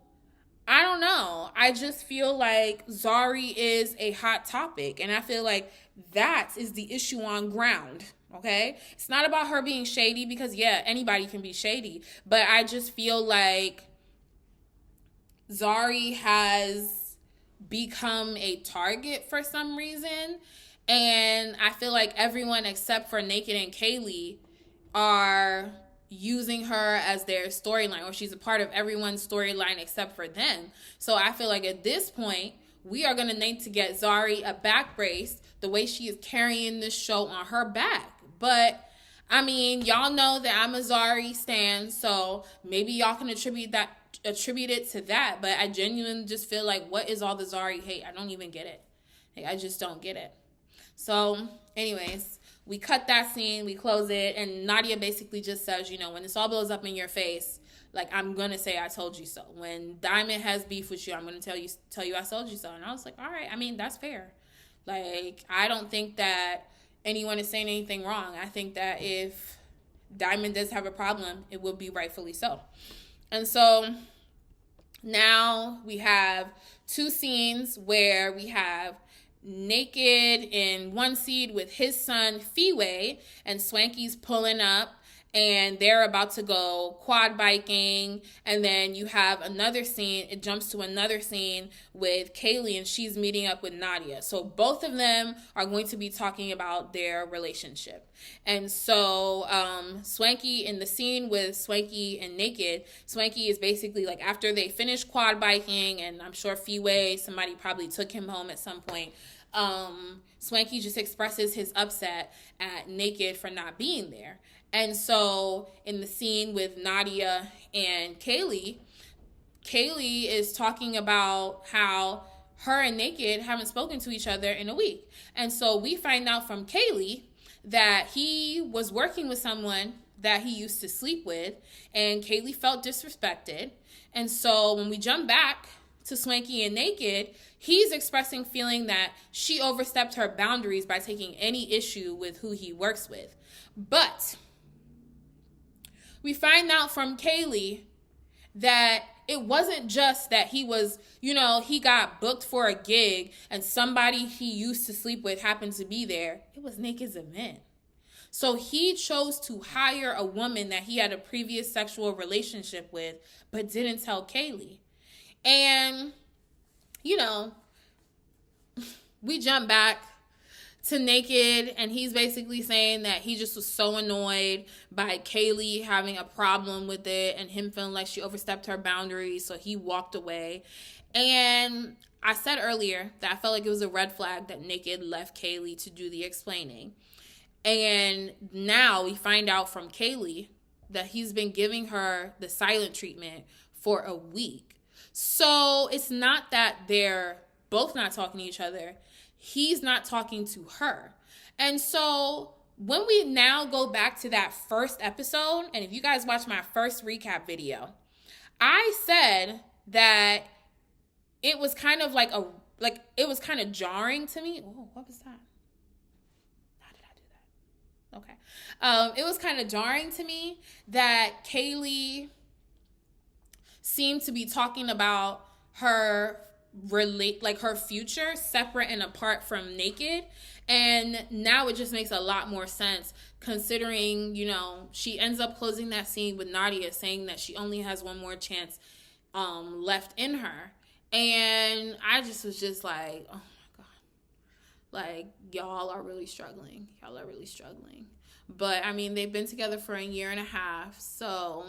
I don't know. I just feel like Zari is a hot topic, and I feel like that is the issue on ground. Okay? It's not about her being shady because, yeah, anybody can be shady, but I just feel like Zari has become a target for some reason. And I feel like everyone except for Naked and Kaylee are using her as their storyline, or she's a part of everyone's storyline except for them. So I feel like at this point, we are going to need to get Zari a back brace the way she is carrying this show on her back. But, y'all know that I'm a Zari stan, so maybe y'all can attribute it to that. But I genuinely just feel like, what is all the Zari hate? I don't even get it. I just don't get it. So, anyways, we cut that scene, we close it, and Nadia basically just says, when this all blows up in your face, like, I'm going to say I told you so. When Diamond has beef with you, I'm going to tell you I told you so. And I was like, all right, that's fair. Like, I don't think that anyone is saying anything wrong. I think that if Diamond does have a problem, it will be rightfully so. And so now we have 2 scenes where we have Naked in one scene with his son Fiwe, and Swanky's pulling up and they're about to go quad biking. And then you have another scene, it jumps to another scene with Kaylee, and she's meeting up with Nadia. So both of them are going to be talking about their relationship. And so Swanky, in the scene with Swanky and Naked, Swanky is basically like, after they finish quad biking, and I'm sure Fiwe, somebody probably took him home at some point, Swanky just expresses his upset at Naked for not being there. And so in the scene with Nadia and Kaylee is talking about how her and Naked haven't spoken to each other in a week. And so we find out from Kaylee that he was working with someone that he used to sleep with, and Kaylee felt disrespected. And so when we jump back to Swanky and Naked, he's expressing feeling that she overstepped her boundaries by taking any issue with who he works with. But we find out from Kaylee that it wasn't just that he was, he got booked for a gig and somebody he used to sleep with happened to be there. It was Naked's event. So he chose to hire a woman that he had a previous sexual relationship with, but didn't tell Kaylee. And, we jump back to Naked, and he's basically saying that he just was so annoyed by Kaylee having a problem with it and him feeling like she overstepped her boundaries, so he walked away. And I said earlier that I felt like it was a red flag that Naked left Kaylee to do the explaining. And now we find out from Kaylee that he's been giving her the silent treatment for a week. So it's not that they're both not talking to each other. He's not talking to her. And so when we now go back to that first episode, and if you guys watch my first recap video, I said that it was kind of it was kind of jarring to me. Oh, what was that? How did I do that? Okay. It was kind of jarring to me that Kaylee seemed to be talking about her her future separate and apart from Naked. And now it just makes a lot more sense considering, she ends up closing that scene with Nadia saying that she only has one more chance left in her. And I just was just like, oh my God. Like, y'all are really struggling. But, I mean, they've been together for a year and a half, so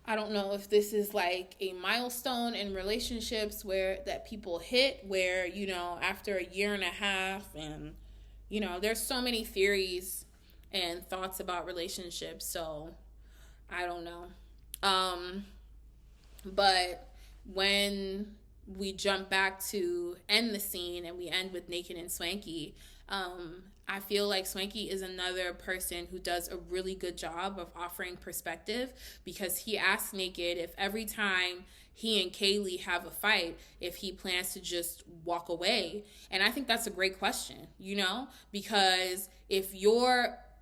I don't know if this is like a milestone in relationships that people hit where, after a year and a half and, there's so many theories and thoughts about relationships. So I don't know. But when we jump back to end the scene and we end with Naked and Swanky, I feel like Swanky is another person who does a really good job of offering perspective, because he asks Naked if every time he and Kaylee have a fight, if he plans to just walk away. And I think that's a great question, because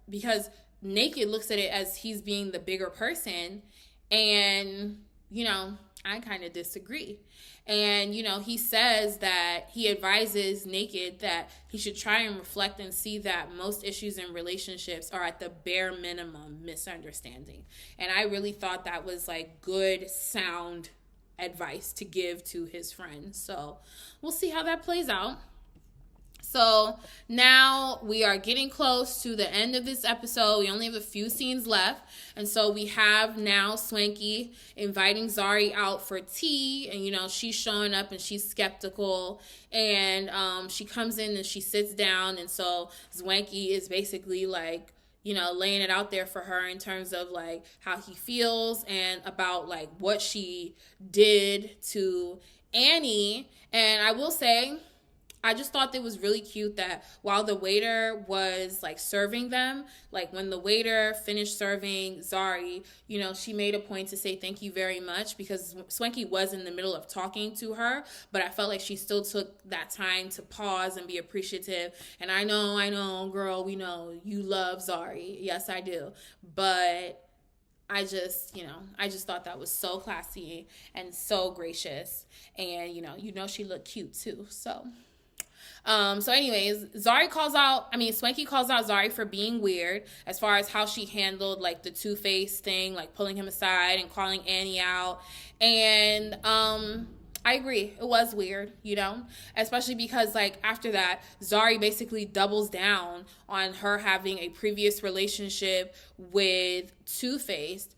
because Naked looks at it as he's being the bigger person, and, I kind of disagree. And, he says that he advises Naked that he should try and reflect and see that most issues in relationships are at the bare minimum misunderstanding. And I really thought that was like good, sound advice to give to his friend. So we'll see how that plays out. So now we are getting close to the end of this episode. We only have a few scenes left. And so we have now Swanky inviting Zari out for tea. And, she's showing up and she's skeptical. And she comes in and she sits down. And so Swanky is basically like, laying it out there for her in terms of like how he feels and about like what she did to Annie. And I will say, I just thought it was really cute that while the waiter was like serving them, like when the waiter finished serving Zari, she made a point to say thank you very much, because Swanky was in the middle of talking to her, but I felt like she still took that time to pause and be appreciative. And I know, girl, we know you love Zari. Yes, I do. But I just thought that was so classy and so gracious. And, she looked cute too. So anyways, Swanky calls out Zari for being weird as far as how she handled like the Two-Face thing, like pulling him aside and calling Annie out. And I agree, it was weird, especially because like after that, Zari basically doubles down on her having a previous relationship with Two-Face.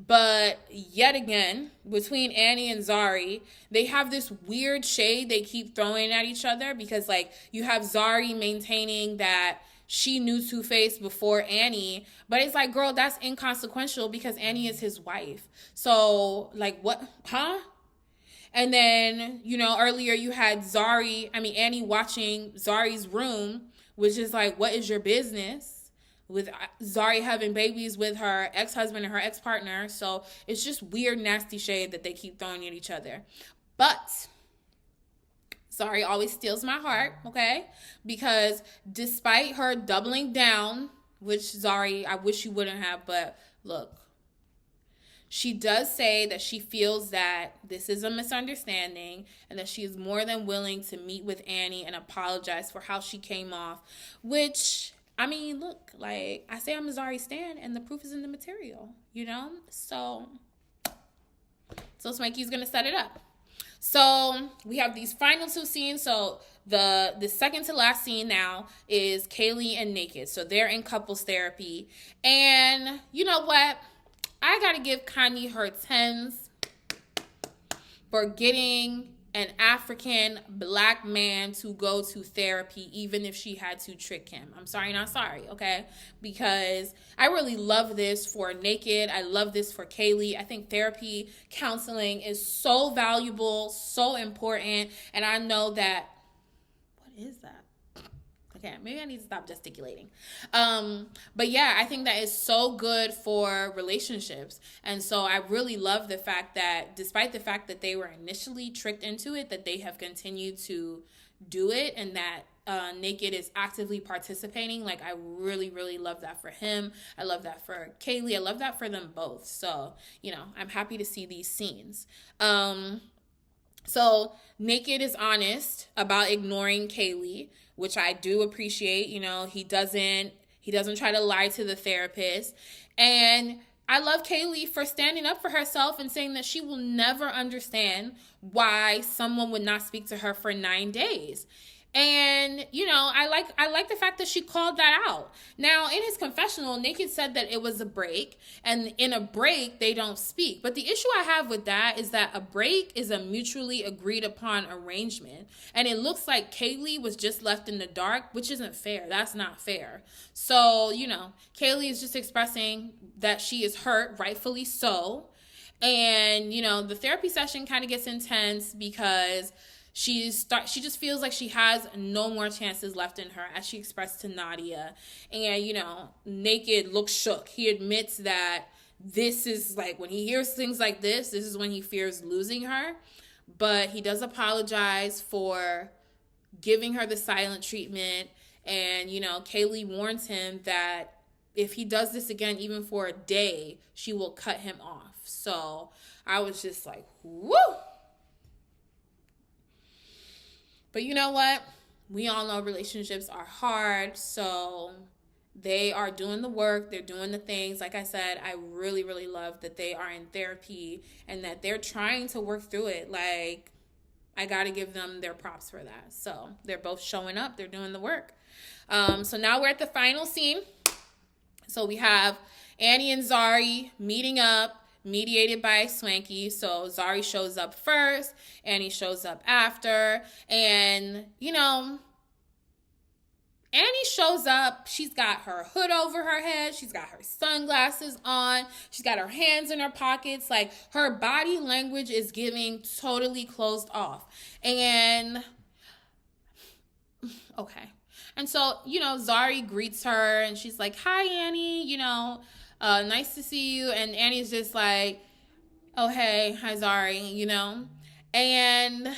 But yet again, between Annie and Zari, they have this weird shade they keep throwing at each other, because like you have Zari maintaining that she knew Two-Face before Annie, but it's like, girl, that's inconsequential because Annie is his wife. So like what, huh? And then, earlier you had Annie watching Zari's room, which is like, what is your business? With Zari having babies with her ex-husband and her ex-partner. So it's just weird, nasty shade that they keep throwing at each other. But Zari always steals my heart, okay? Because despite her doubling down, which Zari, I wish you wouldn't have, but look, she does say that she feels that this is a misunderstanding and that she is more than willing to meet with Annie and apologize for how she came off, which, I mean, look, like, I say I'm a Zari stan, and the proof is in the material, So Swanky's going to set it up. So we have these final two scenes. So the second to last scene now is Kaylee and Naked. So they're in couples therapy. And you know what? I got to give Khanyi her 10s for getting an African black man to go to therapy, even if she had to trick him. I'm sorry, not sorry, okay? Because I really love this for Naked. I love this for Kaylee. I think therapy, counseling is so valuable, so important. And I know that, what is that? Okay, maybe I need to stop gesticulating. But yeah, I think that is so good for relationships. And so I really love the fact that despite the fact that they were initially tricked into it, that they have continued to do it, and that Naked is actively participating. Like, I really, really love that for him. I love that for Kaylee. I love that for them both. So, I'm happy to see these scenes. So Naked is honest about ignoring Kaylee, which I do appreciate. He doesn't try to lie to the therapist. And I love Kaylee for standing up for herself and saying that she will never understand why someone would not speak to her for 9 days. And, I like the fact that she called that out. Now, in his confessional, Naked said that it was a break, and in a break, they don't speak. But the issue I have with that is that a break is a mutually agreed upon arrangement. And it looks like Kaylee was just left in the dark, which isn't fair. That's not fair. So, Kaylee is just expressing that she is hurt, rightfully so. And, the therapy session kind of gets intense because she just feels like she has no more chances left in her, as she expressed to Nadia. And, Naked looks shook. He admits that this is like, when he hears things like this is when he fears losing her. But he does apologize for giving her the silent treatment. And, Kaylee warns him that if he does this again, even for a day, she will cut him off. So I was just like, woo! But you know what? We all know relationships are hard, so they are doing the work. They're doing the things. Like I said, I really, really love that they are in therapy and that they're trying to work through it. Like, I got to give them their props for that. So they're both showing up. They're doing the work. So now we're at the final scene. So we have Annie and Zari meeting up, mediated by Swanky. So Zari shows up first, Annie shows up after, and Annie shows up. She's got her hood over her head, she's got her sunglasses on, she's got her hands in her pockets. Like, her body language is giving totally closed off. And okay. And so, Zari greets her and she's like, "Hi, Annie, nice to see you." And Annie's just like, "Oh, hey, hi, Zari," And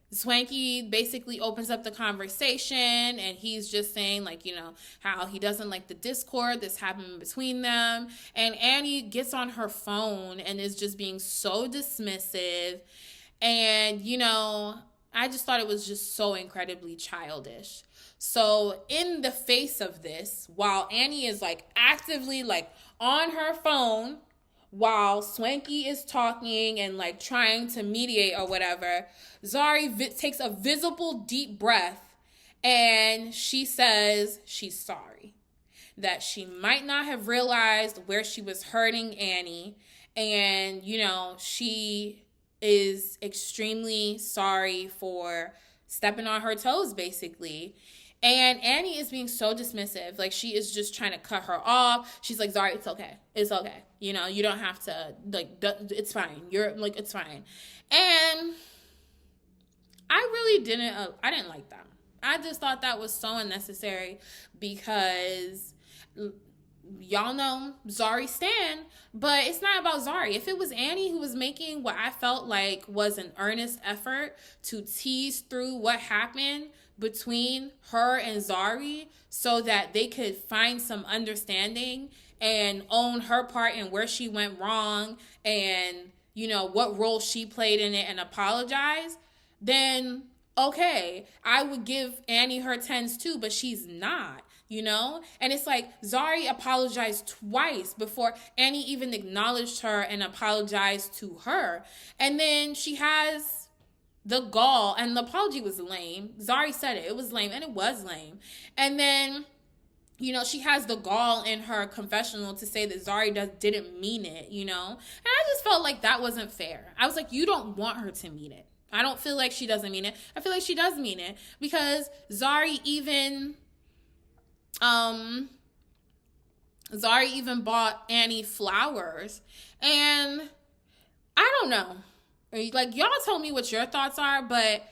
Swanky basically opens up the conversation, and he's just saying, like, how he doesn't like the discord that's happening between them. And Annie gets on her phone and is just being so dismissive. And, I just thought it was just so incredibly childish. So in the face of this, while Annie is like actively like on her phone while Swanky is talking and like trying to mediate or whatever, Zari takes a visible deep breath and she says she's sorry, that she might not have realized where she was hurting Annie, and she is extremely sorry for stepping on her toes, basically. And Annie is being so dismissive. Like, she is just trying to cut her off. She's like, "Zari, it's okay. It's okay. You don't have to, like, it's fine. You're, like, it's fine." And I didn't like that. I just thought that was so unnecessary because y'all know Zari stan, but it's not about Zari. If it was Annie who was making what I felt like was an earnest effort to tease through what happened between her and Zari so that they could find some understanding and own her part and where she went wrong and, what role she played in it and apologize, then okay, I would give Annie her 10s too, but she's not. And it's like Zari apologized twice before Annie even acknowledged her and apologized to her. And then she has the gall, and the apology was lame. Zari said it was lame, and it was lame. And then, she has the gall in her confessional to say that Zari didn't mean it, And I just felt like that wasn't fair. I was like, you don't want her to mean it. I don't feel like she doesn't mean it. I feel like she does mean it, because Zari even bought Annie flowers. And I don't know. Like, y'all tell me what your thoughts are, but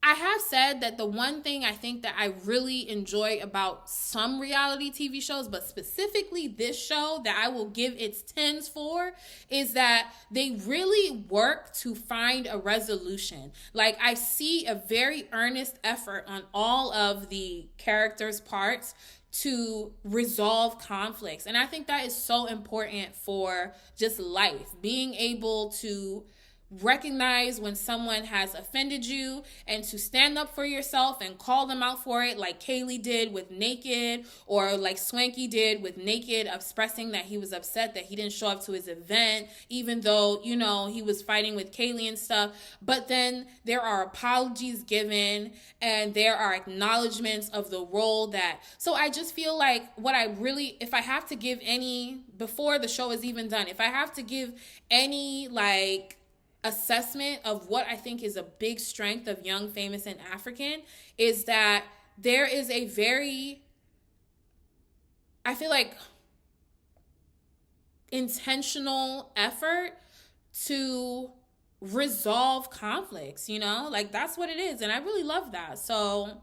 I have said that the one thing I think that I really enjoy about some reality TV shows, but specifically this show, that I will give its 10s for, is that they really work to find a resolution. Like, I see a very earnest effort on all of the characters' parts to resolve conflicts. And I think that is so important for just life. Being able to recognize when someone has offended you and to stand up for yourself and call them out for it, like Kaylee did with Naked, or like Swanky did with Naked, expressing that he was upset that he didn't show up to his event, even though, you know, he was fighting with Kaylee and stuff. But then there are apologies given and there are acknowledgments of the role that, so I just feel like what I really, if I have to give any, before the show is even done, if I have to give any like assessment of what I think is a big strength of Young, Famous, and African, is that there is a very, I feel like, intentional effort to resolve conflicts, you know? Like, that's what it is, and I really love that. So,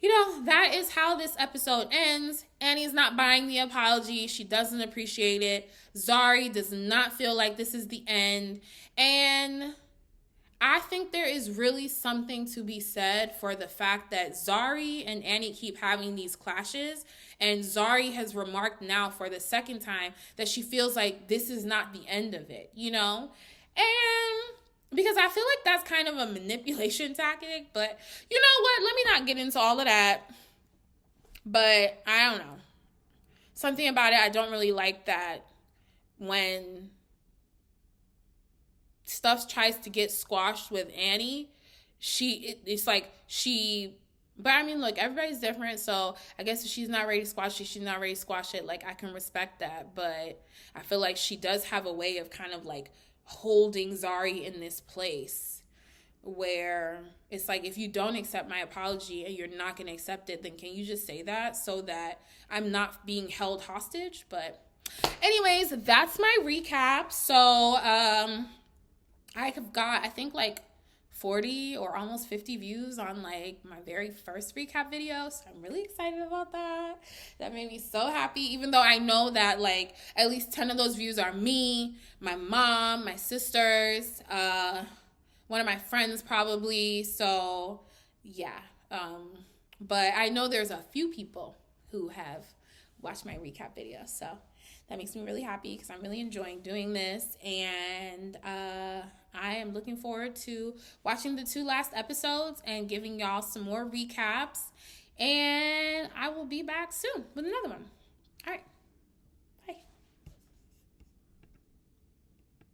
you know, that is how this episode ends. Annie's not buying the apology. She doesn't appreciate it. Zari does not feel like this is the end. And I think there is really something to be said for the fact that Zari and Annie keep having these clashes. And Zari has remarked now for the second time that she feels like this is not the end of it, you know? And because I feel like that's kind of a manipulation tactic, but you know what? Let me not get into all of that. But I don't know. Something about it, I don't really like that when stuff tries to get squashed with Annie. But I mean, look, everybody's different, so I guess if she's not ready to squash it, she's not ready to squash it. Like, I can respect that, but I feel like she does have a way of kind of like holding Zari in this place where it's like, if you don't accept my apology and you're not going to accept it, then can you just say that so that I'm not being held hostage? But anyways, that's my recap. So I have got, I think, like 40 or almost 50 views on like my very first recap video, so I'm really excited about that. That made me so happy, even though I know that like at least 10 of those views are me, my mom, my sisters, one of my friends probably. So yeah, but I know there's a few people who have watched my recap video, so that makes me really happy because I'm really enjoying doing this. And I am looking forward to watching the 2 last episodes and giving y'all some more recaps. And I will be back soon with another one. All right.